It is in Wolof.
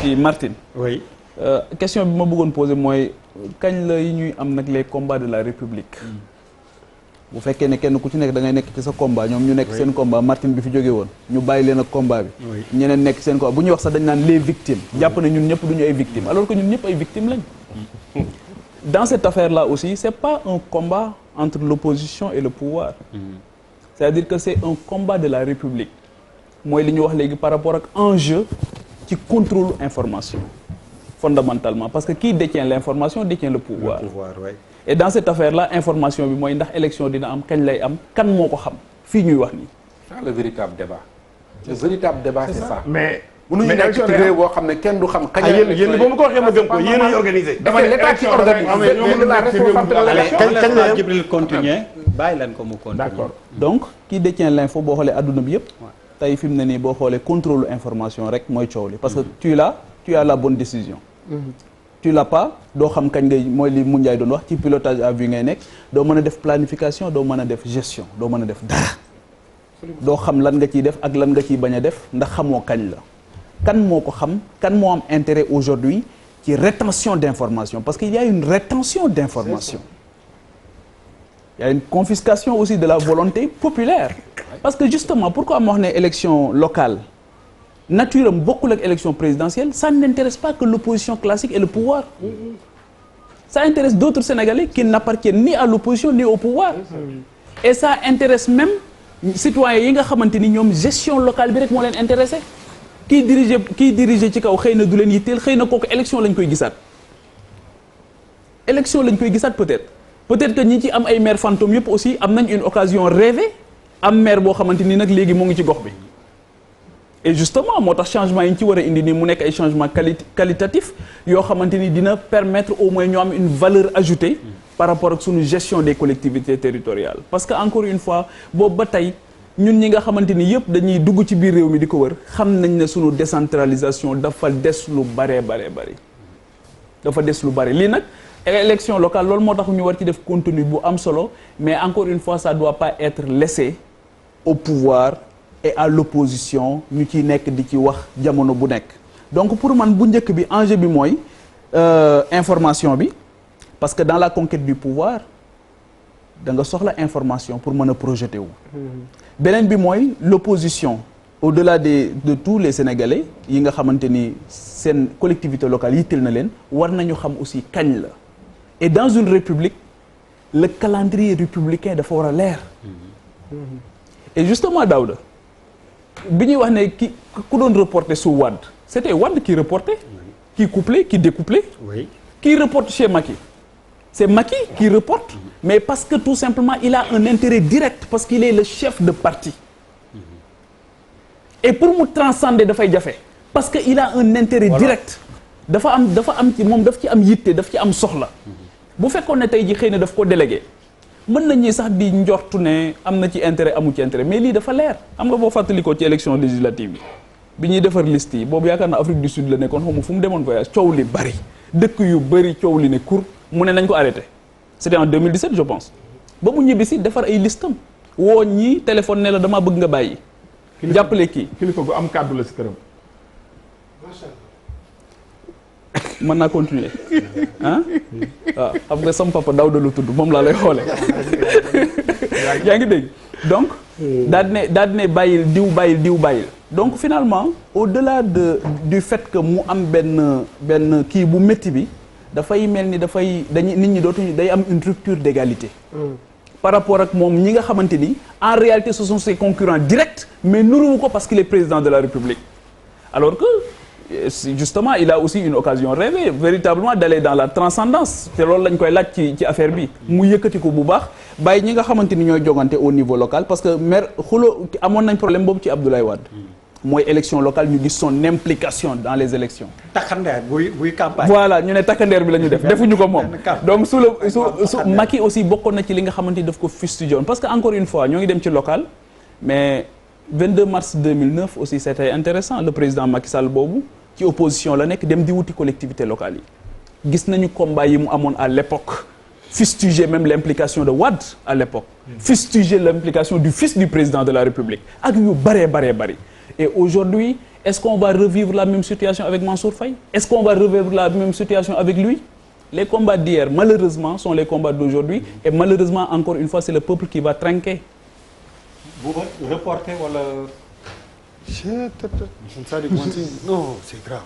ci Martine. oui. Question bi ma bëggoon poser mooy kañ la yi ñuy am nag les combats de la République. bu fekkee ne kenn ku ci nekk da ngay nekk ci sa combat ñoom ñu nekk seen combat Martine bi fi jóge woon ñu bàyyi leen ak combat bi. ñeneen nekk seen combat bu ñuy wax sax dañ naan les victimes. jàpp ne ñun ñëpp duñu ay victimes alors que ñun ñëpp ay victimes lañ. Dans cette affaire-là aussi c'est pas un combat entre l'opposition et le pouvoir. C'est-à-dire que c'est un combat de la République. mooy li ñu wax léegi par rapport ak enjeu ci contrôle information fondamentalement parce que qui détient l'information détient le pouvoir. Oui. Et dans cette affaire-là information bi mooy ndax élection dina am kañ lay am kan moo ko xam fii ñuy wax nii. c'est le véritable débat. Le véritable débat c'est ça. mais mënuñu nekk ci réew boo xam ne kenn du xam. kañ la yéen boo ma ko waxee ma gëm ko yéen a organisé. dafa l'état qui organise la responsabilité de l'élection. kañ la Djibril continuer bàyyi leen ko mu continuer. D'accord. Donc qui détient l'info boo xoolee adduna bi yëpp. tey fi mu ne nii boo xoolee contrôle information rek mooy coow li parce que tu as la bonne décision. Tu l'as pas doo xam kañ ngay mooy li Moundiaye doon wax ci pilotage à vue ngay nekk doo mën a def planification doo mën a def gestion doo mën a def dara doo xam lan nga ciy def ak lan nga ciy bañ a def ndax xamoo kañ la kan moo ko xam kan moo am intérêt aujourd'hui ci rétention d'information parce qu'il y a une rétention d'information il y a une confiscation aussi de la volonté populaire parce que justement pourquoi ma wax ne élection locale nature am bokkul ak élection présidentielle ça n'intéresse pas que l'opposition classique et le pouvoir ça intéresse d'autres Sénégalais qui n'appartiennent ni à l'opposition ni au pouvoir et ça intéresse même citoyens yi nga xamante ni ñoom gestion locale bi rek moo leen intéressé kii diriger ci kaw xëy na du leen yitteel xëy na kooku élection lañ koy gisaat peut-être que ñi ci am ay maire fantôme yëpp aussi am nañ une occasion rêvée am maire boo xamante ni nag léegi moo ngi ci gox bi et justement moo tax changement yi ñu ci war a indi nii mu nekk ay changement qualitatif yoo xamante ni dina permettre au moins ñu am une valeur ajoutée par rapport ak suñu gestion des collectivités territoriales parce que encore une fois boobu ba tey ñun ñi nga xamante ni yëpp dañuy dugg ci biir réew mi di ko wër xam nañ ne suñu décentralisation dafa des lu bare dafa des lu bare lii nag élection locale loolu moo tax ñu war ci def contenu bu am solo mais encore une fois ça doit pas être laissé au pouvoir et à l'opposition ñu ciy nekk di ci wax jamono bu nekk donc pour man bu njëkk bi enjeu bi mooy information bi parce que dans la conquête du pouvoir da nga soxla information pour mën a projeter wu beneen bi mooy l'opposition au-delà de tous les Sénégalais yi nga xamante ni seen collectivité locale yitteel na leen war nañu xam aussi kañ la et dans une république le calendrier républicain dafa war a leer et justement Daouda bi ñuy wax ne ku doon reporter sous Wade c'était Wade qui reportait qui couplait qui découplait qui reporte chez Macky c'est Macky qui reporte mais parce que tout simplement il a un intérêt direct parce qu'il est le chef de parti et pour mu transcender dafay jafe parce que il a un intérêt direct dafa am ci moom daf ci am yitte daf ci am soxla bu fekkoon ne tey ji xëy na daf ko délégué mën nañu sax di njortu ne am na ci intérêt amu ci intérêt mais lii dafa leer xam nga boo fàttalikoo ci élection législative bi ñuy defar liste yi boobu yaakaar na Afrique du Sud la nekkoon xaw ma fu mu demoon voyage coow li bari dëkk yu bari coow li ne kur mu ne nañ ko arrêté c'était en 2017 je pense ba mu ñibbisi defar ay listam woo ñi téléphone ne la damaa bëgg nga bàyyi jàppale kii kilifa gu am kàddu la si këram mën naa continuer ah waaw xam nga sama papa Daouda la tudd moom laa lay xoolee yaa ngi dégg donc daal di ne bàyyil diw bàyyil donc finalement au-delà du fait que mu am benn kii bu métti bi dafay mel ni nit ñi dootuñu day am une rupture d'égalité par rapport ak moom ñi nga xamante ni en réalité ce sont ses concurrents directs mais nuruwu ko parce qu'il est président de la République alors que justement il a aussi une occasion rêvée véritablement d'aller dans la transcendance te loolu lañ koy laaj ci affaire bi mu yëkkati ko bu baax bàyyi ñi nga xamante ni ñooy jogante au niveau local parce que maire amoon nañ problème boobu ci Abdoulaye Wade mooy élection locale ñu gis son implication dans les élections takkandeer buy campagne voilà ñu ne takkandeer bi la ñu def defuñu ko moom donc su Macky aussi bokkoon na ci li nga xamante ni daf ko fustigeoon parce que encore une fois ñoo ngi dem ci local mais 22 mars 2009 aussi c'était intéressant le président Macky Sall boobu ci opposition la nekk dem di wuti collectivités locales yi gis nañu combat yi mu amoon à l'époque fustiger même l'implication de Wade à l'époque fustiger l'implication du fils du président de la République ak yu bëree bari et aujourd'hui est-ce qu'on va revivre la même situation avec Mansour Faye? Est-ce qu'on va revivre la même situation avec lui? Les combats d'hier, malheureusement, sont les combats d'aujourd'hui. Et malheureusement, encore une fois, c'est le peuple qui va trinquer. Vous reportez wala Non, c'est grave.